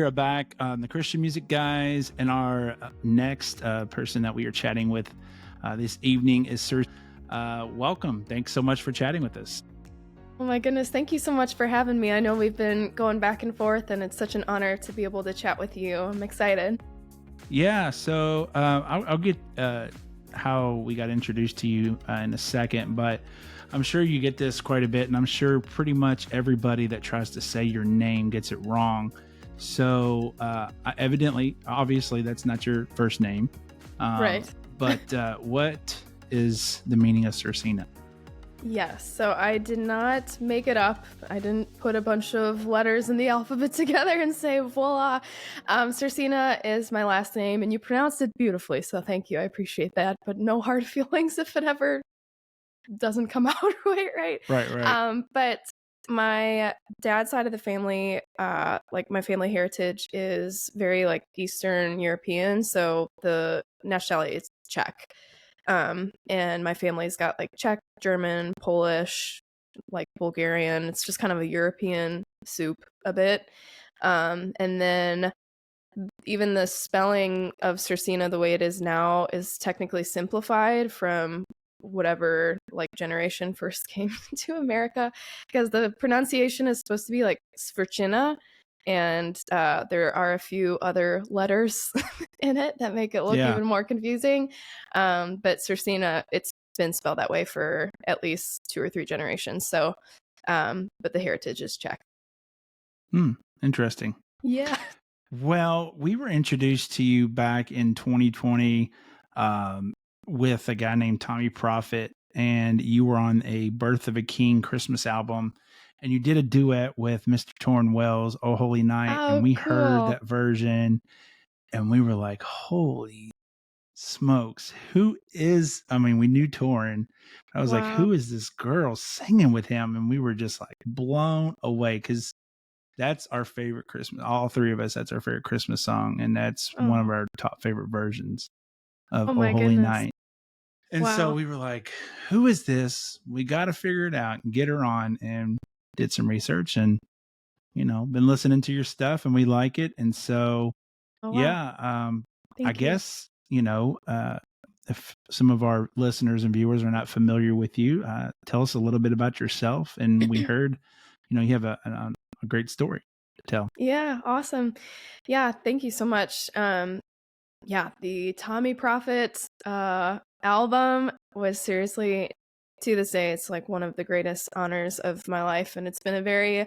we are back on the Christian Music Guys, and our next person that we are chatting with this evening is Sir. Welcome. Thanks so much for chatting with us. Oh my goodness, thank you so much for having me. I know we've been going back and forth, and it's such an honor to be able to chat with you. I'm excited. Yeah, so I'll get how we got introduced to you in a second, but I'm sure you get this quite a bit, and I'm sure pretty much everybody that tries to say your name gets it wrong. So evidently, obviously, that's not your first name. Right. But what is the meaning of Svrcina? Yes, so I did not make it up. I didn't put a bunch of letters in the alphabet together and say, voila. Svrcina is my last name, and you pronounced it beautifully, so thank you. I appreciate that, but no hard feelings if it ever doesn't come out right. Right. But my dad's side of the family, like my family heritage is very like Eastern European, so the nationality is Czech. And my family's got like Czech, German, Polish, like Bulgarian. It's just kind of a European soup a bit. And then even the spelling of Svrcina the way it is now is technically simplified from whatever like generation first came to America, because the pronunciation is supposed to be like Svrcina, and there are a few other letters in it that make it look even more confusing. But Svrcina, it's been spelled that way for at least 2 or 3 generations. So, but the heritage is Czech. Interesting. Yeah. Well, we were introduced to you back in 2020 with a guy named Tommee Profit, and you were on a Birth of a King Christmas album, and you did a duet with Mr. Torrin Wells, Oh Holy Night, and we heard that version, and we were like, holy smokes, who is, I mean, we knew Torrin. I was like, who is this girl singing with him? And we were just like blown away, because that's our favorite Christmas. All 3 of us, that's our favorite Christmas song. And that's one of our top favorite versions of Oh Holy Night. And so we were like, who is this? We got to figure it out and get her on, and did some research and, been listening to your stuff, and we like it. And so, I guess, if some of our listeners and viewers are not familiar with you, tell us a little bit about yourself. And we heard, you have a great story to tell. Yeah, awesome. Yeah, thank you so much. The Tommee Profit album was seriously, to this day, it's like one of the greatest honors of my life, and it's been a very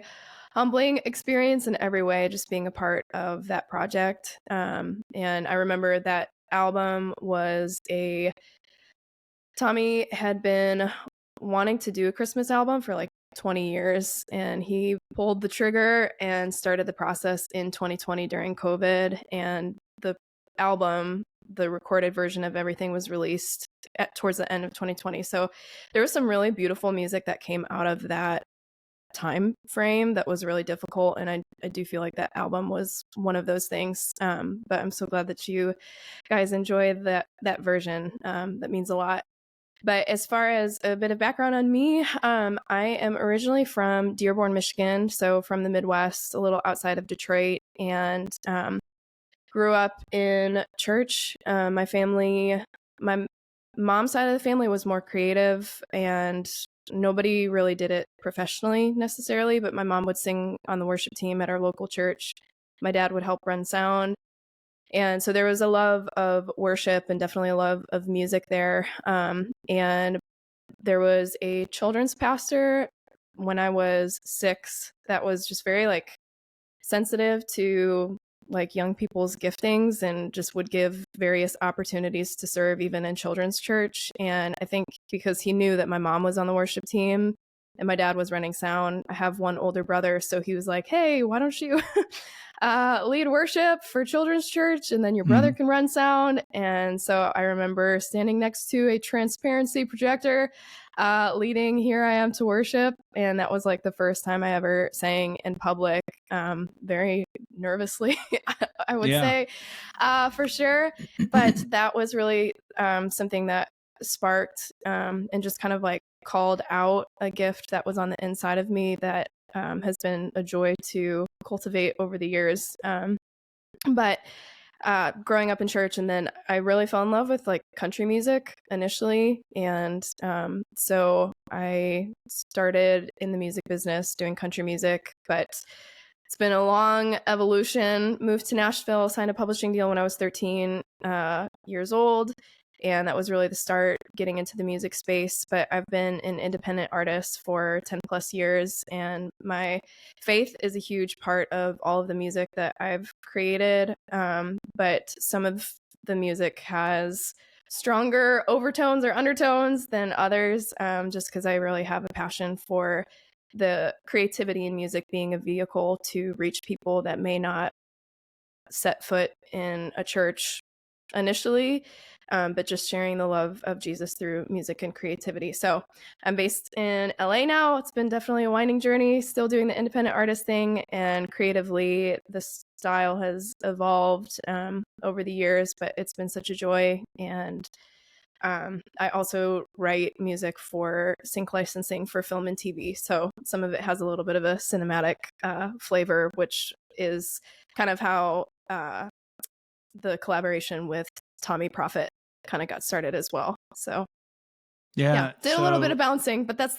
humbling experience in every way, just being a part of that project. And I remember that album was Tommee had been wanting to do a Christmas album for like 20 years, and he pulled the trigger and started the process in 2020 during COVID, and the album, the recorded version of everything, was released towards the end of 2020. So there was some really beautiful music that came out of that time frame that was really difficult, and I do feel like that album was one of those things. But I'm so glad that you guys enjoy that version. That means a lot. But as far as a bit of background on me, I am originally from Dearborn, Michigan, so from the Midwest, a little outside of Detroit, and grew up in church. My mom's side of the family was more creative, and nobody really did it professionally necessarily, but my mom would sing on the worship team at our local church. My dad would help run sound. And so there was a love of worship and definitely a love of music there. And there was a children's pastor when I was 6 that was just very like sensitive to like young people's giftings, and just would give various opportunities to serve even in children's church. And I think because he knew that my mom was on the worship team and my dad was running sound, I have one older brother, so he was like, hey, why don't you lead worship for children's church, and then your brother can run sound. And so I remember standing next to a transparency projector, leading Here I Am to Worship, and that was like the first time I ever sang in public, very nervously, I would say, for sure. But that was really something that sparked and just kind of like called out a gift that was on the inside of me that has been a joy to cultivate over the years. But growing up in church, and then I really fell in love with like country music initially, and so I started in the music business doing country music. But it's been a long evolution. Moved to Nashville, signed a publishing deal when I was 13 years old, and that was really the start getting into the music space. But I've been an independent artist for 10 plus years, and my faith is a huge part of all of the music that I've created. But some of the music has stronger overtones or undertones than others, just because I really have a passion for the creativity in music being a vehicle to reach people that may not set foot in a church initially, but just sharing the love of Jesus through music and creativity. So I'm based in LA now. It's been definitely a winding journey, still doing the independent artist thing, and creatively the style has evolved over the years, but it's been such a joy. And I also write music for sync licensing for film and TV. So some of it has a little bit of a cinematic flavor, which is kind of how the collaboration with Tommee Profit kind of got started as well. So yeah, did a little bit of bouncing, but that's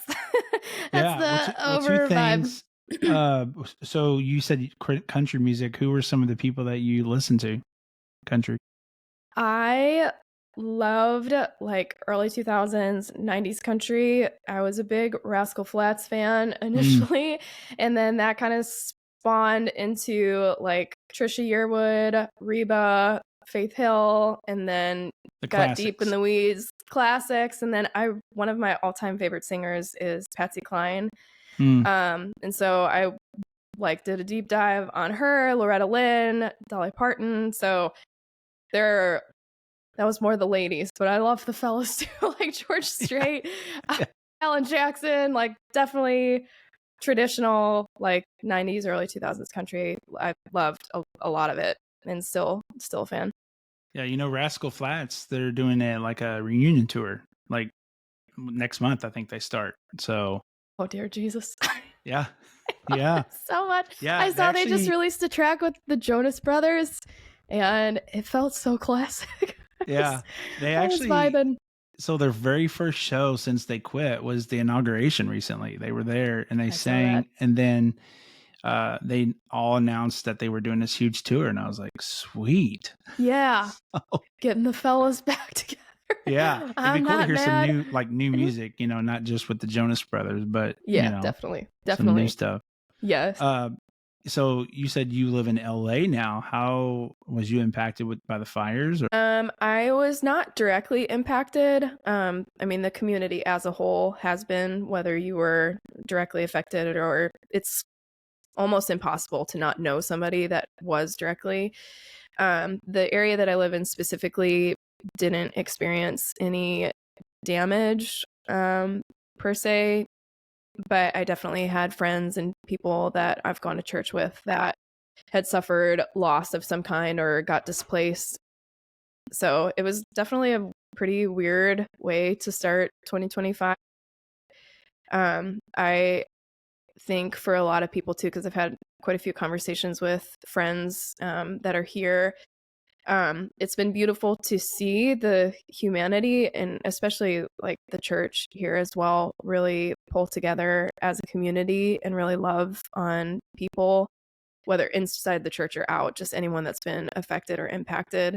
the over vibe. So you said country music. Who were some of the people that you listened to? Country. I loved like early 2000s 90s country. I was a big Rascal Flatts fan initially, and then that kind of spawned into like Trisha Yearwood, Reba, Faith Hill, and then got deep in the weeds, classics. And then one of my all-time favorite singers is Patsy Cline. And so I like did a deep dive on her, Loretta Lynn, Dolly Parton. So that was more the ladies, but I love the fellas too, like George Strait, Alan Jackson, like definitely traditional, like 90s, early 2000s country. I loved a lot of it, and still a fan. Yeah, Rascal Flatts, they're doing like a reunion tour, like next month, I think they start. So, oh dear Jesus. Yeah. So much. Yeah, I saw they just released a track with the Jonas Brothers, and it felt so classic. Yeah, they actually vibing. So their very first show since they quit was the inauguration recently. They were there and they sang, and then they all announced that they were doing this huge tour, and I was like, sweet. Yeah. Getting the fellas back together. Yeah. It'd be cool to hear some new music, not just with the Jonas Brothers, but definitely. Some new stuff. Yes. So you said you live in LA now. How was you impacted by the fires? I was not directly impacted. I mean, the community as a whole has been, whether you were directly affected or it's almost impossible to not know somebody that was directly. The area that I live in specifically didn't experience any damage per se, but I definitely had friends and people that I've gone to church with that had suffered loss of some kind or got displaced. So it was definitely a pretty weird way to start 2025. I think for a lot of people too, because I've had quite a few conversations with friends that are here, it's been beautiful to see the humanity, and especially like the church here as well, really pull together as a community and really love on people, whether inside the church or out, just anyone that's been affected or impacted.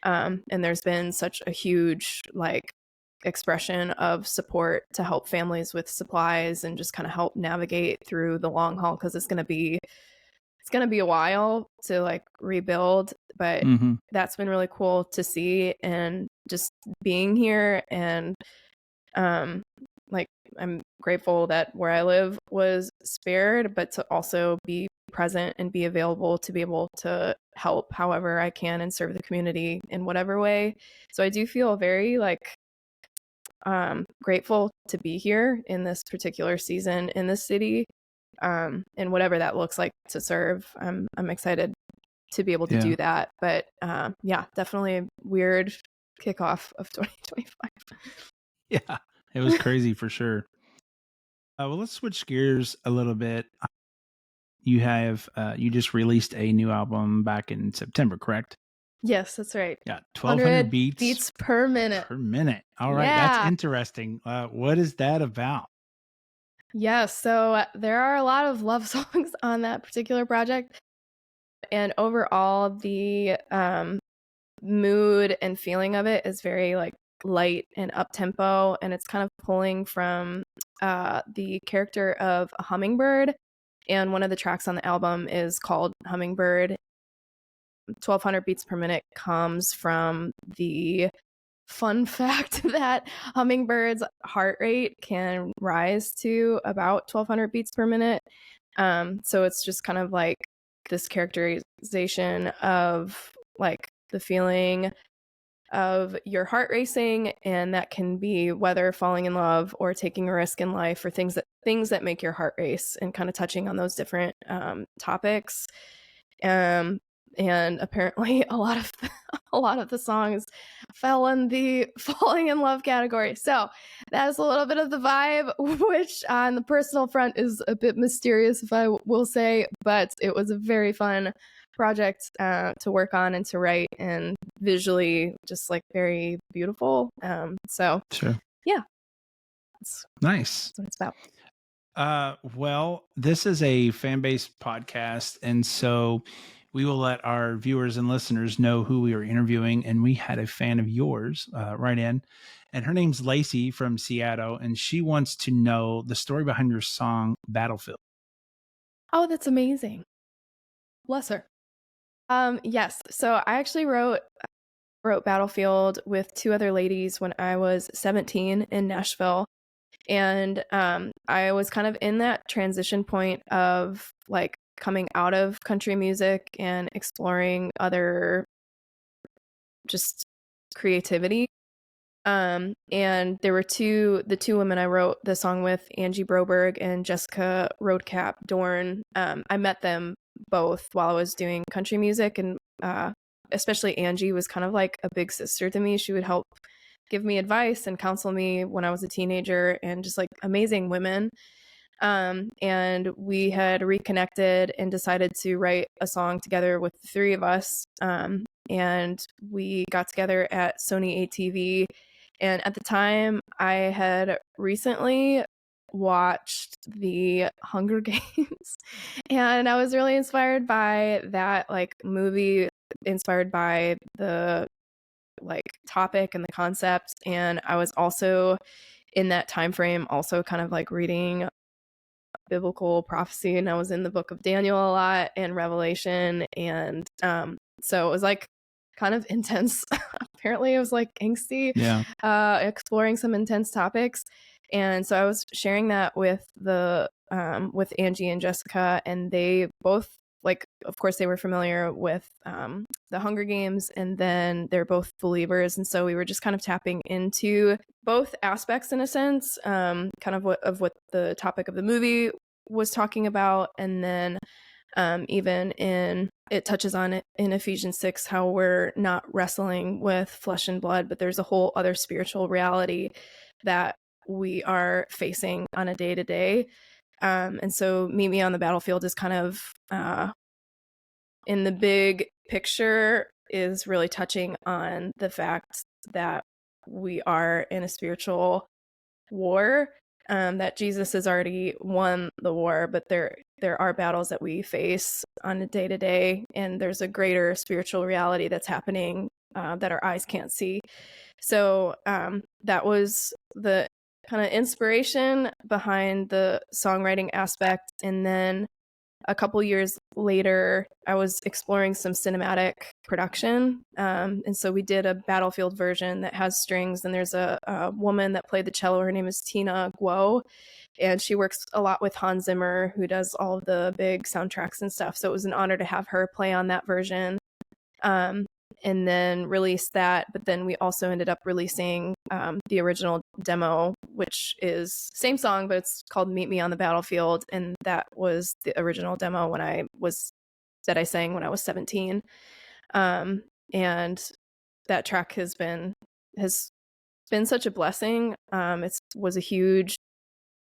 And there's been such a huge expression of support to help families with supplies and just kind of help navigate through the long haul, because it's going to be a while to rebuild, but that's been really cool to see. And just being here, and I'm grateful that where I live was spared, but to also be present and be available to be able to help however I can and serve the community in whatever way. So I do feel very grateful to be here in this particular season in this city, and whatever that looks like to serve. I'm excited to be able to do that. But definitely a weird kickoff of 2025. Yeah, it was crazy for sure. Well, let's switch gears a little bit. you have you just released a new album back in September, correct? Yes, that's right. Yeah, 1,200 beats per minute. Per minute. All right, that's interesting. What is that about? Yeah, so there are a lot of love songs on that particular project, and overall the mood and feeling of it is very like light and up tempo, and it's kind of pulling from the character of a hummingbird, and one of the tracks on the album is called Hummingbird. 1,200 beats per minute comes from the fun fact that hummingbirds' heart rate can rise to about 1,200 beats per minute. So it's just kind of like this characterization of like the feeling of your heart racing, and that can be whether falling in love or taking a risk in life, or things that make your heart race, and kind of touching on those different topics. And apparently a lot of the songs fell in the falling in love category. So that is a little bit of the vibe, which on the personal front is a bit mysterious, if I will say, but it was a very fun project to work on and to write, and visually just like very beautiful. So sure. Yeah. Nice. That's what it's about. Well, this is a fan-based podcast, and so we will let our viewers and listeners know who we are interviewing. And we had a fan of yours write in, and her name's Lacey from Seattle, and she wants to know the story behind your song Battlefield. Oh, that's amazing. Bless her. Yes. So I actually wrote Battlefield with two other ladies when I was 17 in Nashville. And I was kind of in that transition point of like coming out of country music and exploring other just creativity. And there were the two women I wrote the song with, Angie Broberg and Jessica Roadcap Dorn. I met them both while I was doing country music, and especially Angie was kind of like a big sister to me. She would help give me advice and counsel me when I was a teenager, and just like amazing women. And we had reconnected and decided to write a song together with the three of us. And we got together at Sony ATV. And at the time, I had recently watched the Hunger Games, and I was really inspired by that like movie, inspired by the like topic and the concept. And I was also in that time frame also kind of like reading biblical prophecy, and I was in the book of Daniel a lot and Revelation, and so it was like kind of intense. Apparently it was like angsty, exploring some intense topics. And so I was sharing that with with Angie and Jessica, and they both, like, of course they were familiar with the Hunger Games, and then they're both believers, and so we were just kind of tapping into both aspects in a sense, kind of what the topic of the movie was talking about, and then even it touches on it in Ephesians 6, how we're not wrestling with flesh and blood, but there's a whole other spiritual reality that we are facing on a day-to-day. And so Meet Me on the Battlefield is kind of in the big picture is really touching on the fact that we are in a spiritual war, that Jesus has already won the war, but there are battles that we face on a day-to-day, and there's a greater spiritual reality that's happening that our eyes can't see. So that was the kind of inspiration behind the songwriting aspect. And then a couple years later, I was exploring some cinematic production. And so we did a Battlefield version that has strings, and there's a woman that played the cello. Her name is Tina Guo, and she works a lot with Hans Zimmer, who does all of the big soundtracks and stuff. So it was an honor to have her play on that version. And then release that. But then we also ended up releasing the original demo, which is same song, but it's called Meet Me on the Battlefield. And that was the original demo that I sang when I was 17. And that track has been such a blessing. It was a huge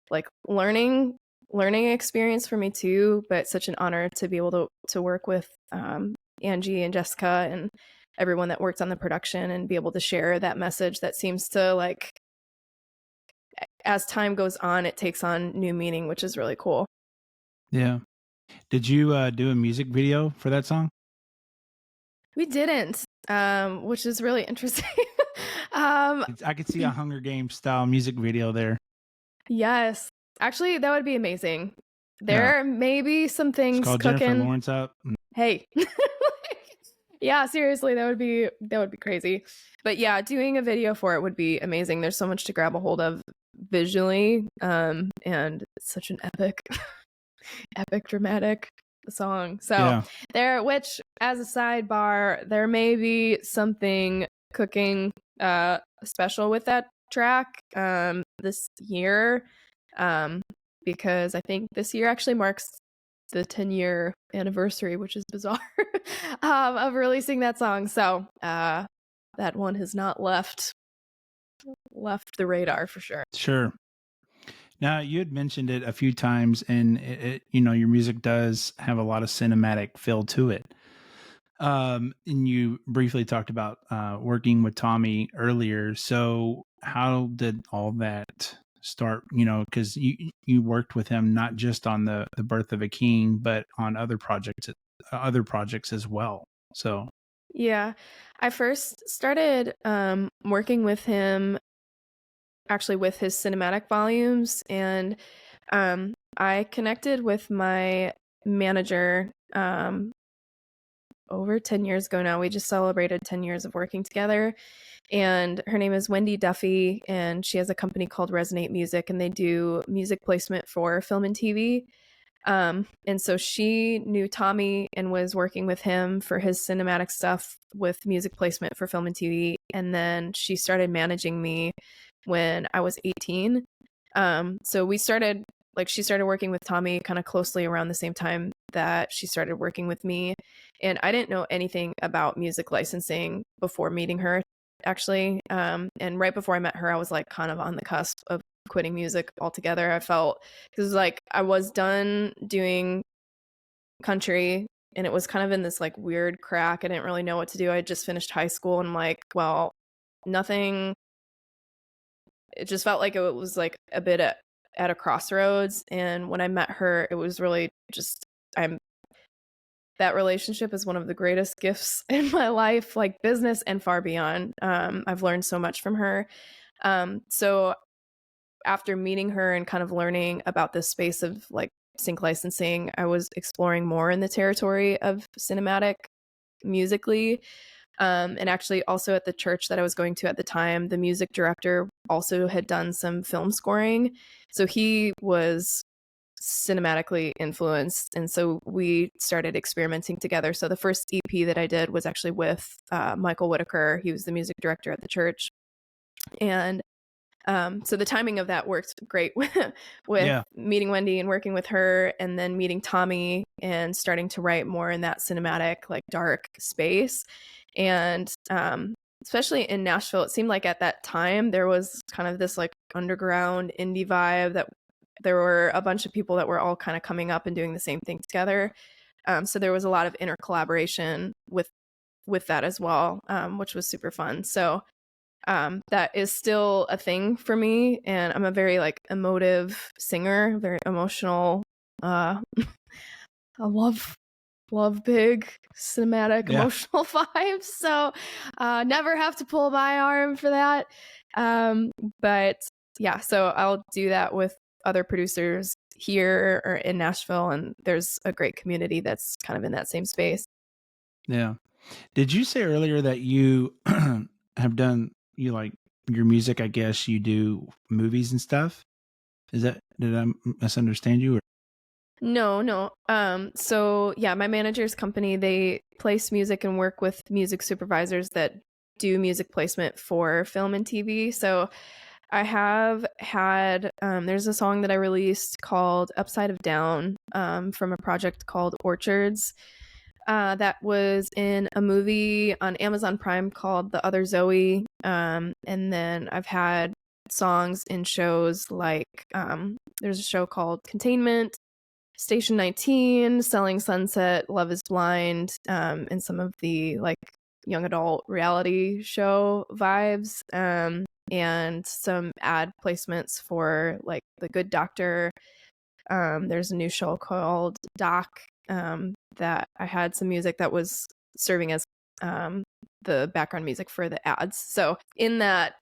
like learning learning experience for me too, but such an honor to be able to work with Angie and Jessica and everyone that worked on the production and be able to share that message that seems to, like, as time goes on, it takes on new meaning, which is really cool. Yeah. Did you do a music video for that song? We didn't, which is really interesting. I could see a Hunger Games style music video there. Yes. Actually, that would be amazing. Yeah. There may be some It's things called Jennifer cooking. Lawrence Up. Hey. Yeah, seriously, that would be crazy. But yeah, doing a video for it would be amazing. There's so much to grab a hold of visually, and it's such an epic dramatic song. So Yeah. there, which as a sidebar, there may be something cooking special with that track this year, because I think this year actually marks the 10-year anniversary, which is bizarre, of releasing that song. So that one has not left the radar for sure. Sure. Now, you had mentioned it a few times, and your music does have a lot of cinematic feel to it. And you briefly talked about working with Tommee earlier. So, how did all that start? Because you worked with him not just on the Birth of a King, but on other projects as well. So, yeah, I first started working with him actually with his cinematic volumes, and I connected with my manager over 10 years ago now. We just celebrated 10 years of working together, and her name is Wendy Duffy, and she has a company called Resonate Music, and they do music placement for film and TV. And so she knew Tommee and was working with him for his cinematic stuff with music placement for film and TV. And then she started managing me when I was 18. So she started working with Tommee kind of closely around the same time that she started working with me. And I didn't know anything about music licensing before meeting her, actually. And right before I met her, I was like kind of on the cusp of quitting music altogether. I felt, because like I was done doing country and it was kind of in this like weird crack. I didn't really know what to do. I had just finished high school and I'm like, well, nothing. It just felt like it was like a bit at a crossroads. And when I met her, it was really just, that relationship is one of the greatest gifts in my life, like business and far beyond. I've learned so much from her. So after meeting her and kind of learning about this space of like sync licensing, I was exploring more in the territory of cinematic musically. And actually also at the church that I was going to at the time, the music director also had done some film scoring. So he was cinematically influenced. And so we started experimenting together. So the first EP that I did was actually with Michael Whitaker. He was the music director at the church. And so the timing of that worked great with meeting Wendy and working with her, and then meeting Tommee and starting to write more in that cinematic, like dark space. And especially in Nashville, it seemed like at that time there was kind of this like underground indie vibe, that there were a bunch of people that were all kind of coming up and doing the same thing together. So there was a lot of inner collaboration with that as well, which was super fun. So that is still a thing for me, and I'm a very like emotive singer, very emotional. I love big cinematic emotional vibes, so never have to pull my arm for that. But yeah, so I'll do that with other producers here or in Nashville, and there's a great community that's kind of in that same space. Yeah. Did you say earlier that you have done like your music? I guess you do movies and stuff. Did I misunderstand you? Or? No. So yeah, my manager's company, they place music and work with music supervisors that do music placement for film and TV. So I have had, there's a song that I released called Upside of Down, from a project called Orchards. That was in a movie on Amazon Prime called The Other Zoe. And then I've had songs in shows like There's a show called Containment, Station 19, Selling Sunset, Love is Blind, and some of the like young adult reality show vibes, and some ad placements for like The Good Doctor. There's a new show called Doc, that I had some music that was serving as the background music for the ads. So in that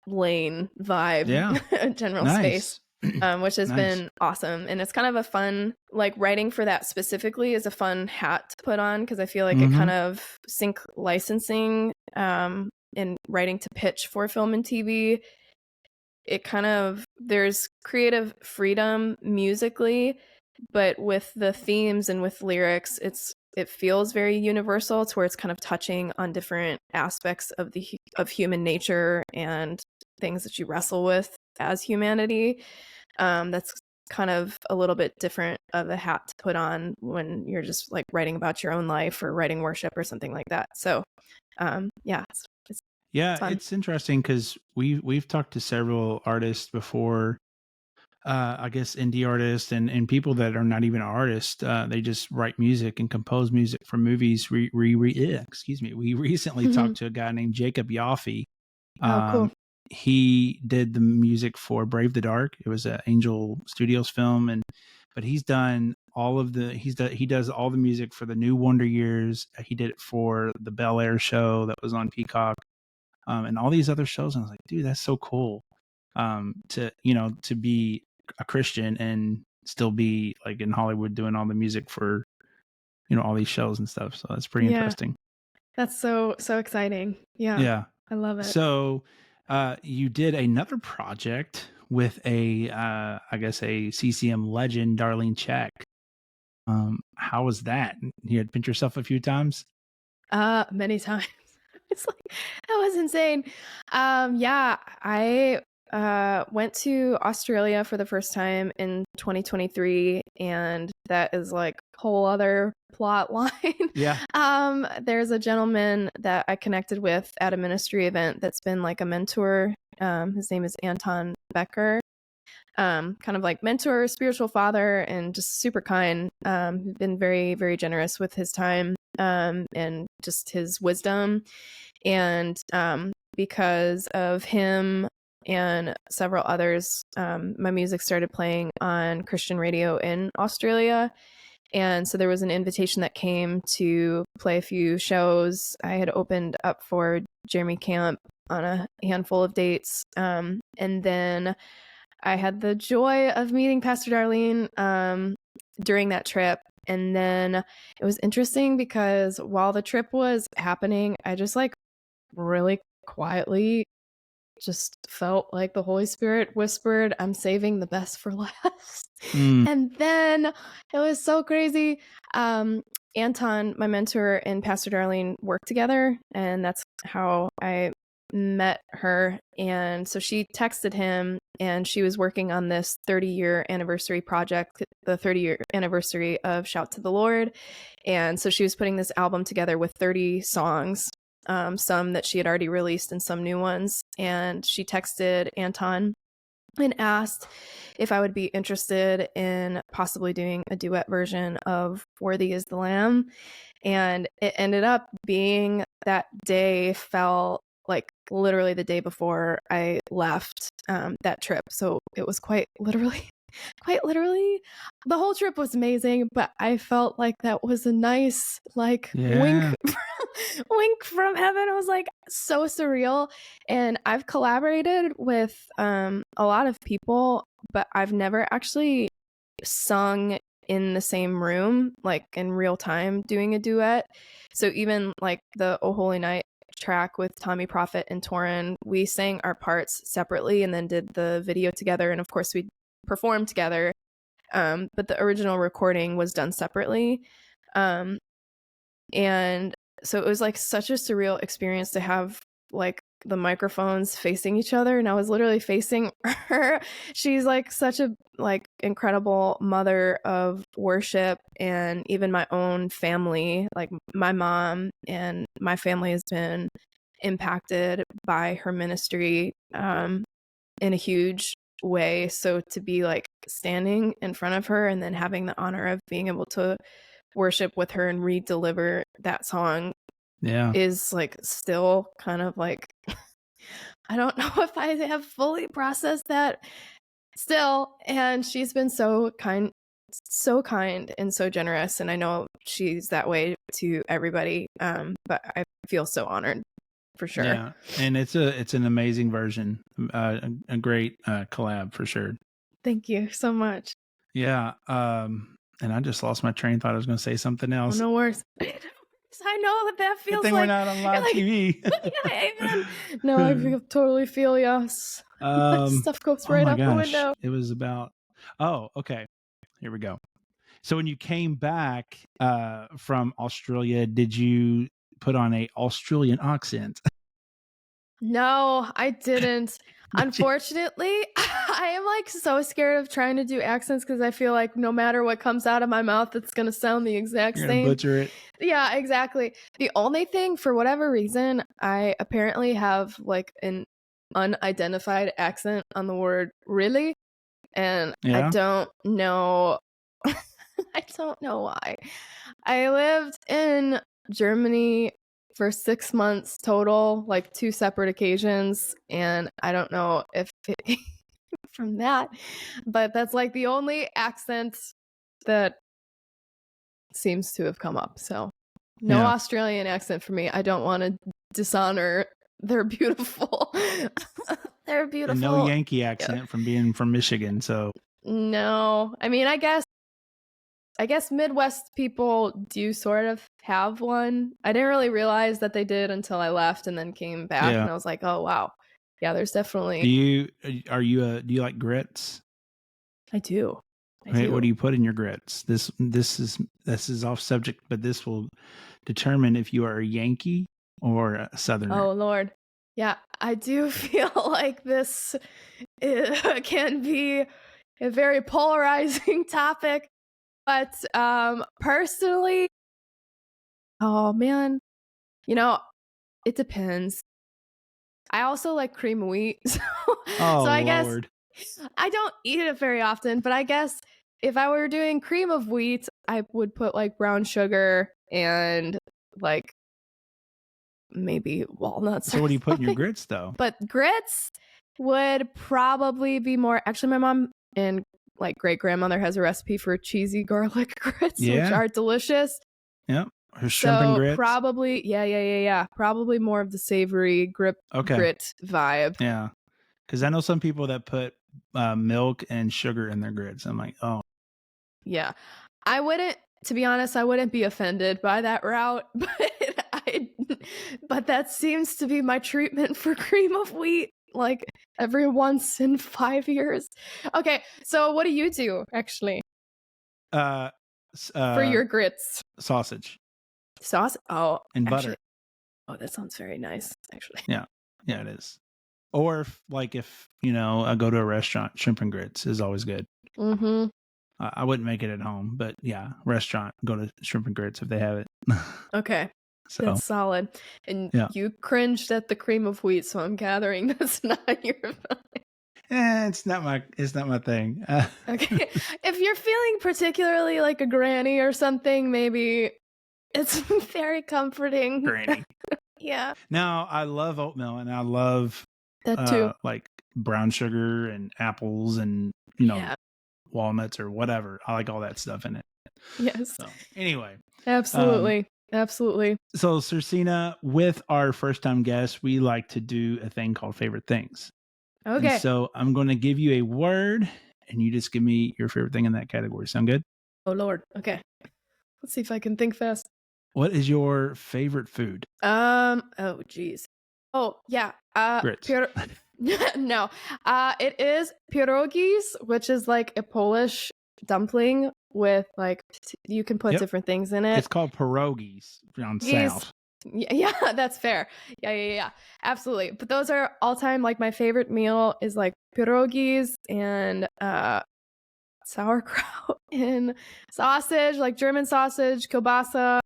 lane vibe, general space, which has been awesome. And it's kind of a fun, like writing for that specifically is a fun hat to put on, because I feel like it kind of sync licensing and writing to pitch for film and TV. It kind of, there's creative freedom musically, but with the themes and with lyrics, it feels very universal, to where it's kind of touching on different aspects of human nature and things that you wrestle with as humanity. That's kind of a little bit different of a hat to put on when you're just like writing about your own life or writing worship or something like that. So it's interesting because we've talked to several artists before. I guess indie artists and people that are not even artists. They just write music and compose music for movies. We recently talked to a guy named Jacob Yaffe. Cool. He did the music for Brave the Dark. It was an Angel Studios film, but he's done all of he does all the music for the New Wonder Years. He did it for the Bel Air show that was on Peacock, and all these other shows. And I was like, dude, that's so cool. To be a Christian and still be like in Hollywood doing all the music for, all these shows and stuff. So that's pretty interesting. That's so exciting. Yeah. I love it. So, you did another project with I guess a CCM legend, Darlene Check. How was that? You had pinched yourself a few times? Many times. It's like, that was insane. I went to Australia for the first time in 2023, and that is like a whole other plot line. Yeah. There's a gentleman that I connected with at a ministry event that's been like a mentor. His name is Anton Becker. Kind of like mentor, spiritual father, and just super kind. Been very, very generous with his time and just his wisdom. And because of him and several others, my music started playing on Christian radio in Australia. And so there was an invitation that came to play a few shows. I had opened up for Jeremy Camp on a handful of dates. And then I had the joy of meeting Pastor Darlene during that trip. And then it was interesting because while the trip was happening, I just like really quietly just felt like the Holy Spirit whispered, I'm saving the best for last. And then it was so crazy. Anton, my mentor, and Pastor Darlene worked together, and that's how I met her. And so she texted him, and she was working on this 30-year anniversary project, the 30-year anniversary of Shout to the Lord. And so she was putting this album together with 30 songs, some that she had already released and some new ones. And she texted Anton and asked if I would be interested in possibly doing a duet version of Worthy is the Lamb. And it ended up being that day fell like literally the day before I left that trip. So it was quite literally, the whole trip was amazing, but I felt like that was a nice wink from heaven. I was like, so surreal. And I've collaborated with a lot of people, but I've never actually sung in the same room, like in real time doing a duet. So even like the Oh Holy Night track with Tommee Profit and Torin, we sang our parts separately and then did the video together, and of course we performed together, but the original recording was done separately, and so it was like such a surreal experience to have like the microphones facing each other, and I was literally facing her. She's like such a like incredible mother of worship, and even my own family, like my mom and my family has been impacted by her ministry in a huge way. So to be like standing in front of her and then having the honor of being able to worship with her and re-deliver that song is like still kind of like I don't know if I have fully processed that still. And she's been so kind and so generous, and I know she's that way to everybody, but I feel so honored for sure. Yeah, and it's an amazing version, a great collab for sure. Thank you so much. Yeah, and I just lost my train of thought. I was going to say something else. Oh, no worries. I know what that feels like. We're not on live TV. Yeah, amen. No, I totally feel yes. Stuff goes right out the window. It was about. Oh, okay. Here we go. So when you came back from Australia, did you put on a Australian accent? No, I didn't. Unfortunately, I am like so scared of trying to do accents because I feel like no matter what comes out of my mouth, it's going to sound the exact same. Butcher it. Yeah, exactly. The only thing, for whatever reason, I apparently have like an unidentified accent on the word really. And I don't know. I don't know why. I lived in Germany for 6 months total, like 2 separate occasions, and I don't know if it came from that, but that's like the only accent that seems to have come up. So no Australian accent for me. I don't want to dishonor their beautiful they're beautiful. And no Yankee accent from being from Michigan. So no, I mean, I guess Midwest people do sort of have one. I didn't really realize that they did until I left and then came back, and I was like, oh wow, yeah, there's definitely. Do you like grits? I do. What do you put in your grits? This is off subject, but this will determine if you are a Yankee or a Southerner. Oh Lord, yeah, I do feel like this can be a very polarizing topic. But personally, oh man, it depends. I also like cream of wheat. So I guess I don't eat it very often, but I guess if I were doing cream of wheat, I would put like brown sugar and like maybe walnuts. So what do you put in your grits though? But grits would probably be more, actually my mom and like great grandmother has a recipe for cheesy garlic grits, which are delicious. Yeah. Or shrimp and grits. Probably, probably more of the savory grit vibe. Yeah. Because I know some people that put milk and sugar in their grits. I'm like, oh. Yeah. To be honest, I wouldn't be offended by that route, but that seems to be my treatment for cream of wheat. Like every once in 5 years. Okay, so what do you do actually? For your grits? Sausage. Oh, and butter. Oh, that sounds very nice, actually. Yeah, it is. Or if I go to a restaurant, shrimp and grits is always good. Mm-hmm. I wouldn't make it at home, but yeah, restaurant, go to shrimp and grits if they have it. Okay. So. That's solid. And you cringed at the cream of wheat, so I'm gathering that's not your vibe. It's not my thing. Okay. If you're feeling particularly like a granny or something, maybe it's very comforting. Granny. Yeah. Now, I love oatmeal and I love that too. Like brown sugar and apples and, walnuts or whatever. I like all that stuff in it. Yes. So, anyway. Absolutely. Absolutely. So, Svrcina, with our first time guests, we like to do a thing called favorite things. Okay. And so I'm going to give you a word and you just give me your favorite thing in that category. Sound good? Oh, Lord. Okay. Let's see if I can think fast. What is your favorite food? Oh, geez. Oh, yeah. Grits. No. It is pierogis, which is like a Polish dumpling with like you can put different things in it. It's called pierogis down south. Yeah, that's fair. Yeah. Absolutely. But those are all time like my favorite meal is like pierogis and sauerkraut and sausage, like German sausage, kielbasa.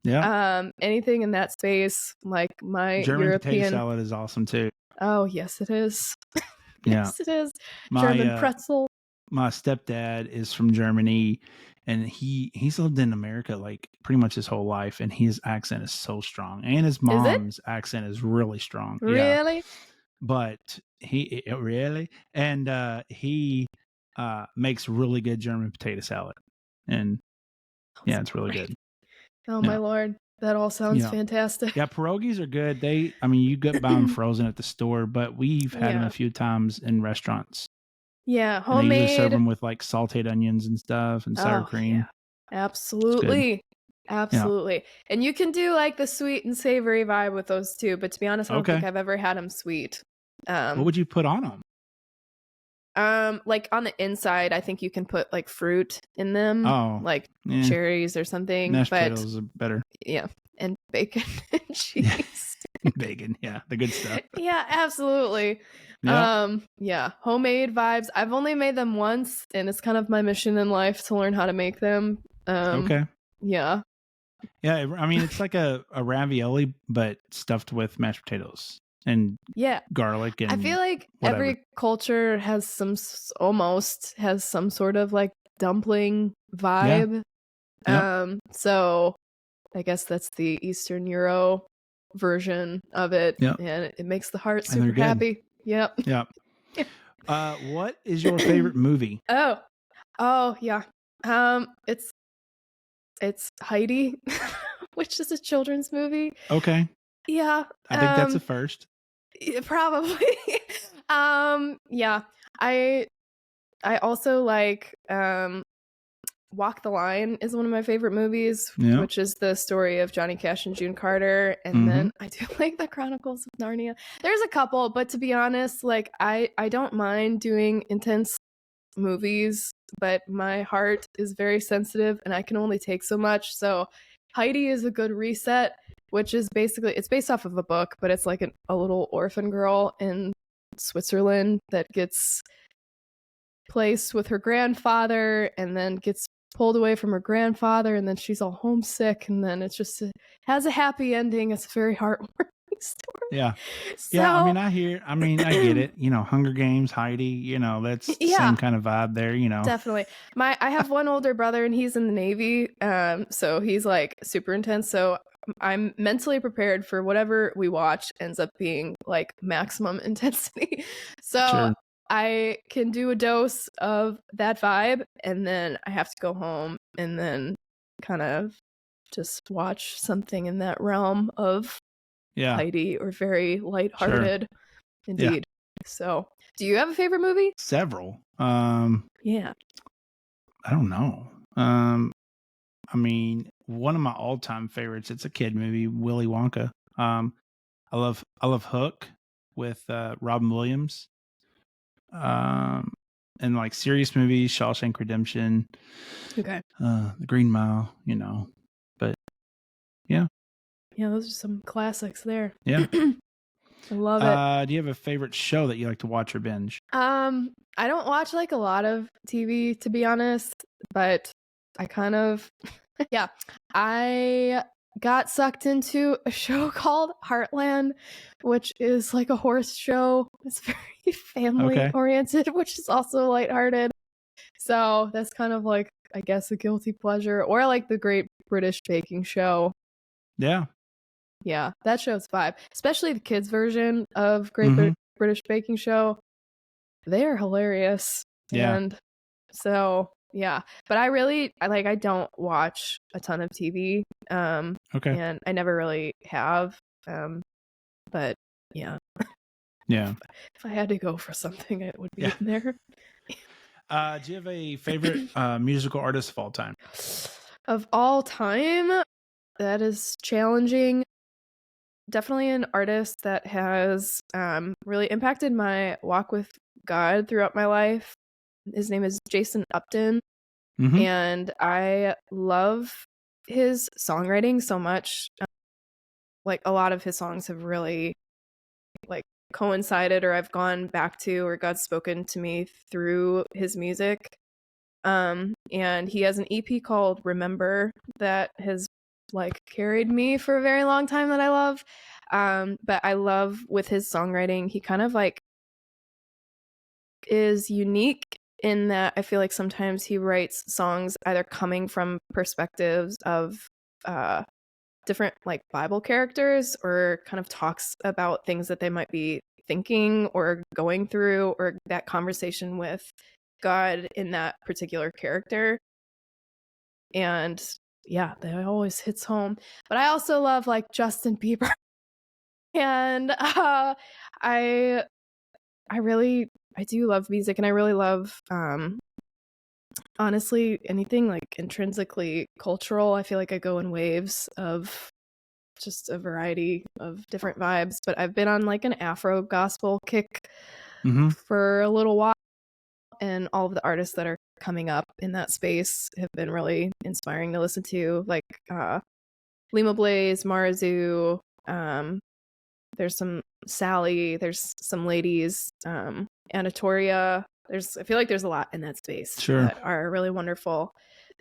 Yeah. Anything in that space, like my German European potato salad is awesome too. Oh, yes, it is. Yes, it is. My, German pretzel. My stepdad is from Germany, and he's lived in America like pretty much his whole life, and his accent is so strong, and his mom's accent is really strong. Really? Yeah, but he really, and he makes really good German potato salad, and yeah, it's really good. Oh my Lord, that all sounds fantastic. Yeah, pierogies are good. You get buy them frozen at the store, but we've had them a few times in restaurants. Yeah, homemade. And they usually serve homemade. them with like sauteed onions and stuff and sour cream. Yeah. Absolutely. Absolutely. And you can do like the sweet and savory vibe with those too. But to be honest, I don't think I've ever had them sweet. What would you put on them? Like on the inside, I think you can put like fruit in them, like cherries or something. Mashed potatoes are better. Yeah, and bacon and cheese. Bacon, yeah, the good stuff. Yeah, absolutely. Yeah, homemade vibes. I've only made them once, and it's kind of my mission in life to learn how to make them. Yeah. Yeah, I mean it's like a ravioli, but stuffed with mashed potatoes and garlic and I feel like whatever. Every culture has almost has some sort of like dumpling vibe. So I guess that's the Eastern Euro version of it, and it makes the heart super happy. Yep. What is your favorite movie? Oh yeah. It's Heidi, which is a children's movie. Okay. Yeah. I think that's a first. Probably. Yeah. I also like Walk the Line is one of my favorite movies, which is the story of Johnny Cash and June Carter. And then I do like the Chronicles of Narnia. There's a couple, but to be honest, like I don't mind doing intense movies, but my heart is very sensitive and I can only take so much. So Heidi is a good reset, which is basically, it's based off of a book, but it's like a little orphan girl in Switzerland that gets placed with her grandfather and then gets pulled away from her grandfather, and then she's all homesick, and then it has a happy ending. It's a very heartwarming story. Yeah. I mean, I get it. Hunger Games, Heidi, that's the same kind of vibe there, Definitely. I have one older brother and he's in the Navy. So he's like super intense. So I'm mentally prepared for whatever we watch ends up being like maximum intensity. So I can do a dose of that vibe, and then I have to go home and then kind of just watch something in that realm of Heidi or very lighthearted. Indeed. So do you have a favorite movie? Several. Yeah. I don't know. I mean, one of my all-time favorites, it's a kid movie, Willy Wonka. I love Hook with Robin Williams. And like serious movies, Shawshank Redemption. Okay. The Green Mile, But yeah. Yeah, those are some classics there. Yeah. I love it. Do you have a favorite show that you like to watch or binge? I don't watch like a lot of TV, to be honest, but I kind of I got sucked into a show called Heartland, which is like a horse show. It's very family oriented, which is also lighthearted. So that's kind of like, I guess, a guilty pleasure, or like the Great British Baking Show. Yeah. Yeah, that show's vibe, especially the kids version of Great British Baking Show. They are hilarious. Yeah. And so, yeah, but I don't watch a ton of TV. And I never really have. But yeah. Yeah. If I had to go for something, it would be in there. Do you have a favorite musical artist of all time? Of all time? That is challenging. Definitely an artist that has really impacted my walk with God throughout my life. His name is Jason Upton, and I love his songwriting so much. Like a lot of his songs have really like coincided, or I've gone back to, or God's spoken to me through his music. And he has an EP called Remember that has like carried me for a very long time that I love. But I love with his songwriting, he kind of like is unique in that I feel like sometimes he writes songs either coming from perspectives of different like Bible characters, or kind of talks about things that they might be thinking or going through, or that conversation with God in that particular character. And yeah, that always hits home. But I also love like Justin Bieber. And I do love music, and I really love honestly anything like intrinsically cultural. I feel like I go in waves of just a variety of different vibes, but I've been on like an Afro gospel kick for a little while, and all of the artists that are coming up in that space have been really inspiring to listen to, like Lima Blaze, Marzu, there's some Sally, there's some ladies, Anatoria. I feel like there's a lot in that space that are really wonderful.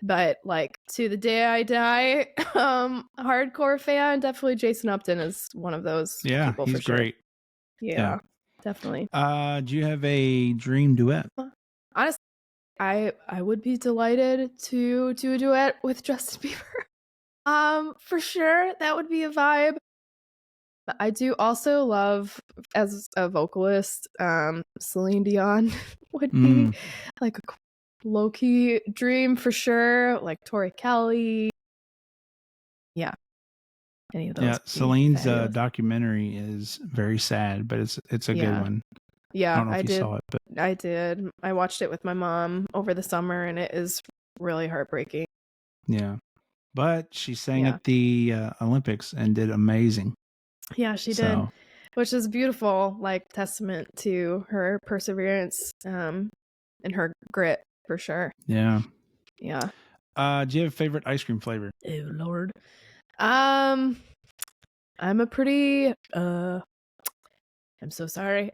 But like to the day I die, hardcore fan, definitely Jason Upton is one of those people. He's for sure. Great. Yeah, definitely. Do you have a dream duet? Honestly, I would be delighted to do a duet with Justin Bieber. For sure, that would be a vibe. I do also love, as a vocalist, Celine Dion would be like a low-key dream for sure. Like Tori Kelly. Yeah. Any of those. Yeah, Celine's documentary is very sad, but it's a good one. Yeah, I don't know if you saw it, but I did. I watched it with my mom over the summer, and it is really heartbreaking. Yeah. But she sang at the Olympics and did amazing. Yeah, she did, which is beautiful, like testament to her perseverance and her grit for sure. Yeah. Yeah. Do you have a favorite ice cream flavor? Oh Lord. I'm a pretty I'm so sorry.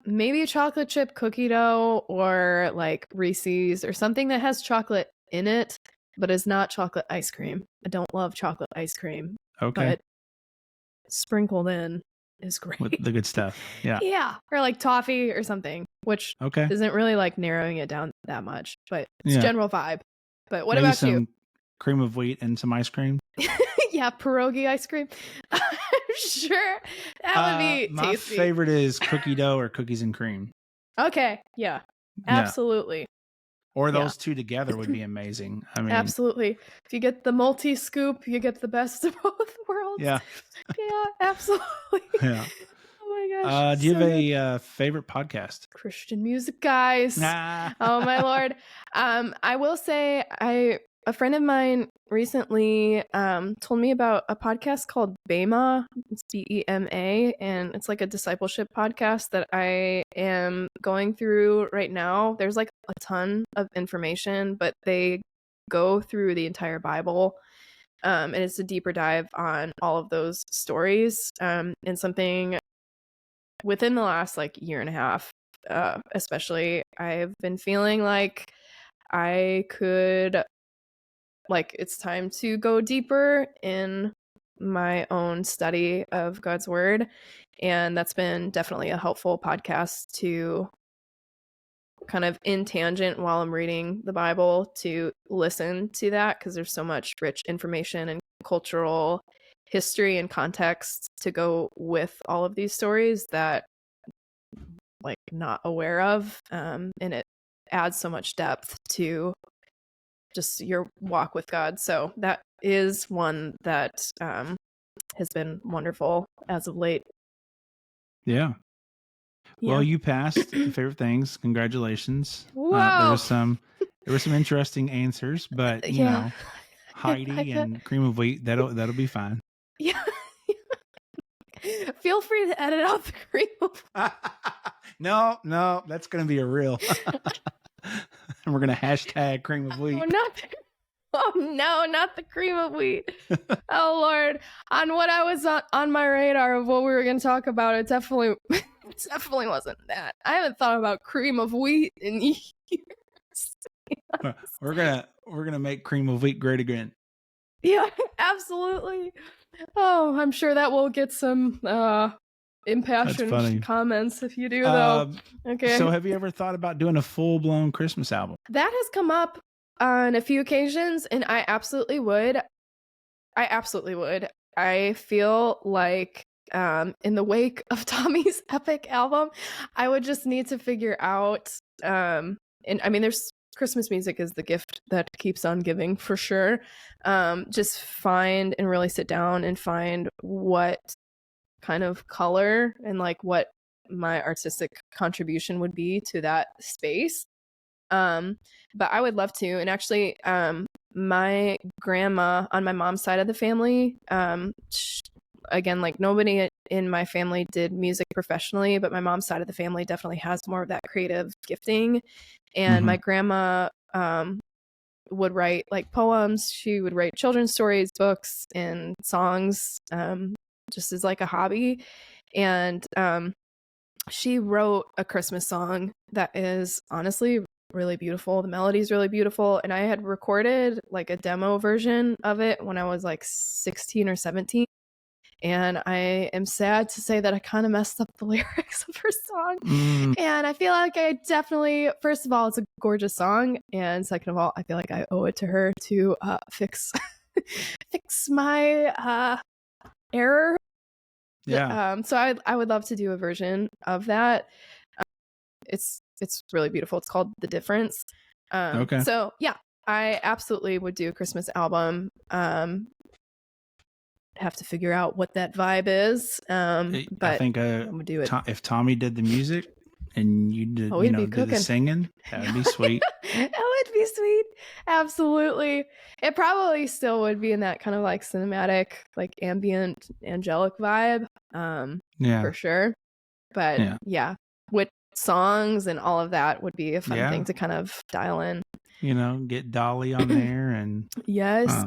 Maybe chocolate chip cookie dough, or like Reese's, or something that has chocolate in it but is not chocolate ice cream. I don't love chocolate ice cream. Okay. But sprinkled in is great. With the good stuff. Yeah. Yeah. Or like toffee or something, which isn't really like narrowing it down that much, but it's general vibe. But what about you? Cream of wheat and some ice cream? Yeah, pierogi ice cream. Sure. That would be tasty. My favorite is cookie dough or cookies and cream. Okay. Yeah. Absolutely. Or those two together would be amazing. I mean, absolutely. If you get the multi-scoop, you get the best of both worlds. Yeah. Yeah, absolutely. Yeah. Oh my gosh. Do you have a favorite podcast? Christian music, guys. Oh my Lord. I will say a friend of mine recently told me about a podcast called Bema. It's Bema, and it's like a discipleship podcast that I am going through right now. There's like a ton of information, but they go through the entire Bible, and it's a deeper dive on all of those stories, and something within the last like year and a half, especially, I've been feeling like I could, like, it's time to go deeper in my own study of God's word. And that's been definitely a helpful podcast to kind of in tangent while I'm reading the Bible to listen to that, because there's so much rich information and cultural history and context to go with all of these stories that like not aware of, and it adds so much depth to just your walk with God. So that is one that has been wonderful as of late. Yeah. Well, you passed your favorite things. Congratulations. Wow. There were some interesting answers, but you know, Heidi and cream of wheat, that'll be fine. Yeah. Feel free to edit out the cream of No, that's gonna be a reel. And we're gonna hashtag cream of wheat. Oh no, not the cream of wheat. Oh Lord. On what I was on my radar of what we were gonna talk about, it definitely wasn't that. I haven't thought about cream of wheat in years. We're gonna make cream of wheat great again. Yeah, absolutely. Oh, I'm sure that will get some impassioned comments if you do, though. Okay. So have you ever thought about doing a full-blown Christmas album? That has come up on a few occasions, and I absolutely would. I feel like in the wake of Tommee's epic album, I would just need to figure out, and I mean, there's Christmas music is the gift that keeps on giving for sure. Just find and really sit down and find what kind of color and like what my artistic contribution would be to that space. But I would love to. And actually, my grandma on my mom's side of the family, again, like nobody in my family did music professionally, but my mom's side of the family definitely has more of that creative gifting. And my grandma would write like poems. She would write children's stories, books, and songs, just as like a hobby. And she wrote a Christmas song that is honestly really beautiful. The melody is really beautiful. And I had recorded like a demo version of it when I was like 16 or 17. And I am sad to say that I kind of messed up the lyrics of her song. And I feel like I definitely, first of all, it's a gorgeous song. And second of all, I feel like I owe it to her to fix my error. Yeah. So I would love to do a version of that. It's really beautiful. It's called The Difference. Okay. So yeah, I absolutely would do a Christmas album. Have to figure out what that vibe is. But I think I'm gonna do it. If Tommee did the music and you did, did the singing, that would be sweet. That would be sweet. Absolutely. It probably still would be in that kind of like cinematic, like ambient, angelic vibe. For sure. But yeah, with songs and all of that would be a fun thing to kind of dial in. Get Dolly on there and yes.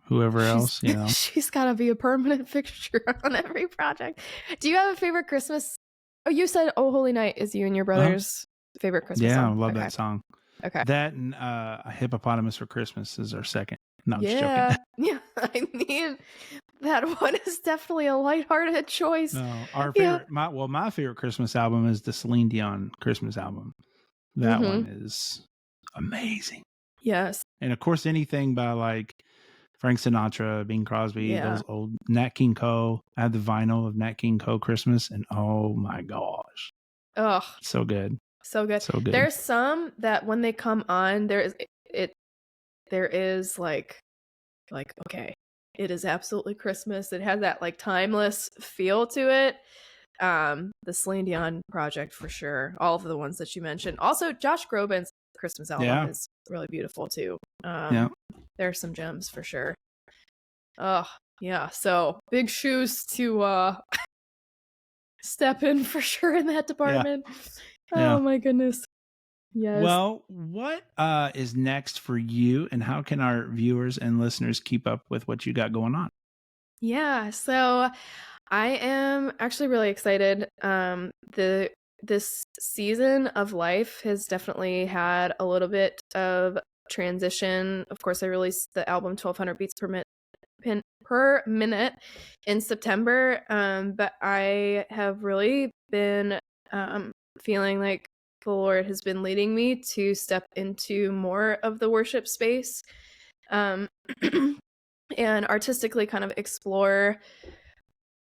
Whoever else, she's got to be a permanent fixture on every project. Do you have a favorite Christmas? Oh, you said "Oh Holy Night" is you and your brother's favorite Christmas song. Yeah, I love that song. Okay. That and "A Hippopotamus for Christmas" is our second. No, I'm just joking. Yeah. I mean, that one is definitely a lighthearted choice. No, our favorite. My favorite Christmas album is the Celine Dion Christmas album. That one is amazing. Yes. And of course, anything by like Frank Sinatra, Bing Crosby, those old Nat King Cole. I have the vinyl of Nat King Cole Christmas, and oh my gosh, so good, so good. There's some that when they come on, there is like okay, it is absolutely Christmas. It has that like timeless feel to it. The Celine Dion project for sure. All of the ones that you mentioned. Also, Josh Groban's Christmas album is really beautiful too. There are some gems for sure. So big shoes to step in for sure in that department. Oh my goodness. Yes. Well, what is next for you, and how can our viewers and listeners keep up with what you got going on? Yeah, so I am actually really excited. This season of life has definitely had a little bit of transition. Of course, I released the album 1200 beats per minute in September, but I have really been feeling like the Lord has been leading me to step into more of the worship space and artistically kind of explore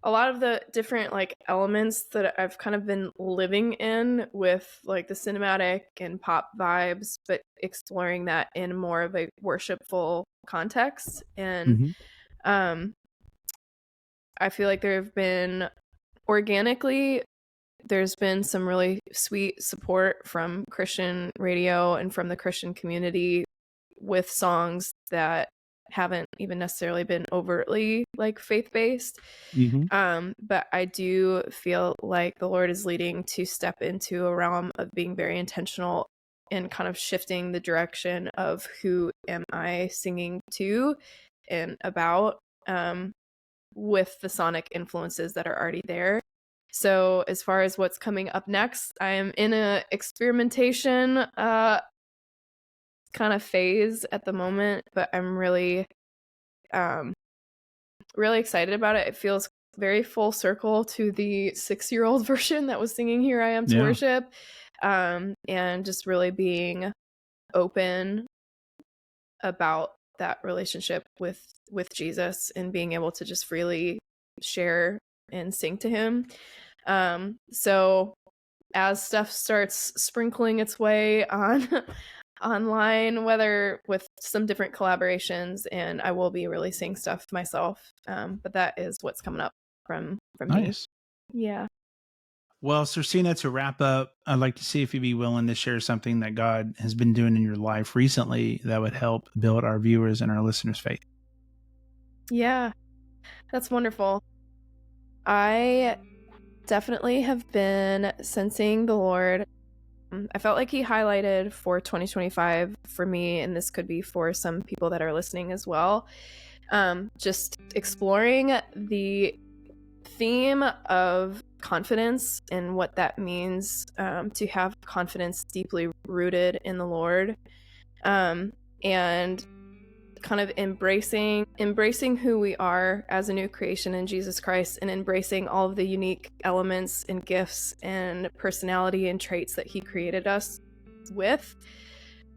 a lot of the different like elements that I've kind of been living in with like the cinematic and pop vibes, but exploring that in more of a worshipful context. And I feel like there's been some really sweet support from Christian radio and from the Christian community with songs that haven't even necessarily been overtly like faith-based. But I do feel like the Lord is leading to step into a realm of being very intentional and kind of shifting the direction of who am I singing to and about, with the sonic influences that are already there. So as far as what's coming up next, I am in a experimentation kind of phase at the moment, but I'm really really excited about it. It feels very full circle to the 6-year-old version that was singing Here I Am to Yeah. Worship. And just really being open about that relationship with Jesus and being able to just freely share and sing to him. So as stuff starts sprinkling its way on online, whether with some different collaborations, and I will be releasing stuff myself, but that is what's coming up from Nice. me. Yeah. Well, Svrcina, to wrap up, I'd like to see if you'd be willing to share something that God has been doing in your life recently that would help build our viewers and our listeners' faith. Yeah, that's wonderful. I definitely have been sensing the Lord. I felt like he highlighted for 2025 for me, and this could be for some people that are listening as well, just exploring the theme of confidence and what that means, to have confidence deeply rooted in the Lord, and kind of embracing who we are as a new creation in Jesus Christ, and embracing all of the unique elements and gifts and personality and traits that he created us with,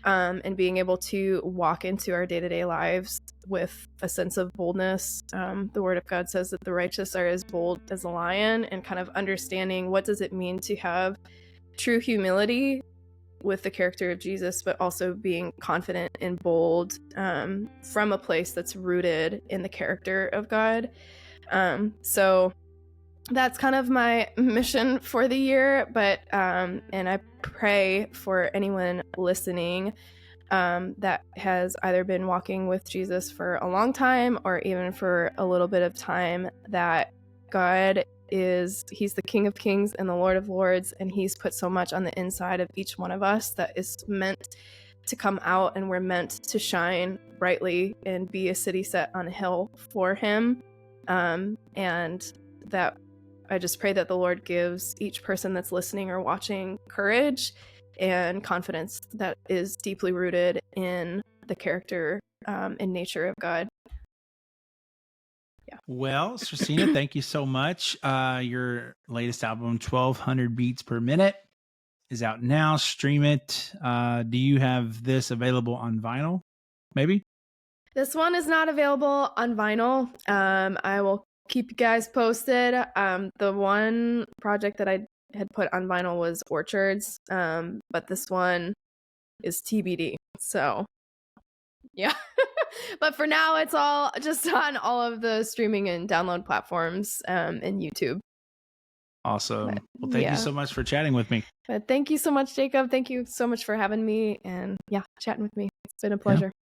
and being able to walk into our day-to-day lives with a sense of boldness. The word of God says that the righteous are as bold as a lion, and kind of understanding what does it mean to have true humility with the character of Jesus, but also being confident and bold, from a place that's rooted in the character of God. So that's kind of my mission for the year, but and I pray for anyone listening that has either been walking with Jesus for a long time or even for a little bit of time, that God he's the King of Kings and the Lord of Lords, and he's put so much on the inside of each one of us that is meant to come out, and we're meant to shine brightly and be a city set on a hill for him. And that I just pray that the Lord gives each person that's listening or watching courage and confidence that is deeply rooted in the character and nature of God. Yeah. Well, Svrcina, thank you so much. Your latest album, 1200 Beats Per Minute, is out now. Stream it. Do you have this available on vinyl? Maybe? This one is not available on vinyl. I will keep you guys posted. The one project that I had put on vinyl was Orchards, but this one is TBD. So, yeah. But for now, it's all just on all of the streaming and download platforms, and YouTube. Awesome. Well, thank you so much for chatting with me. But thank you so much, Jacob. Thank you so much for having me and chatting with me. It's been a pleasure.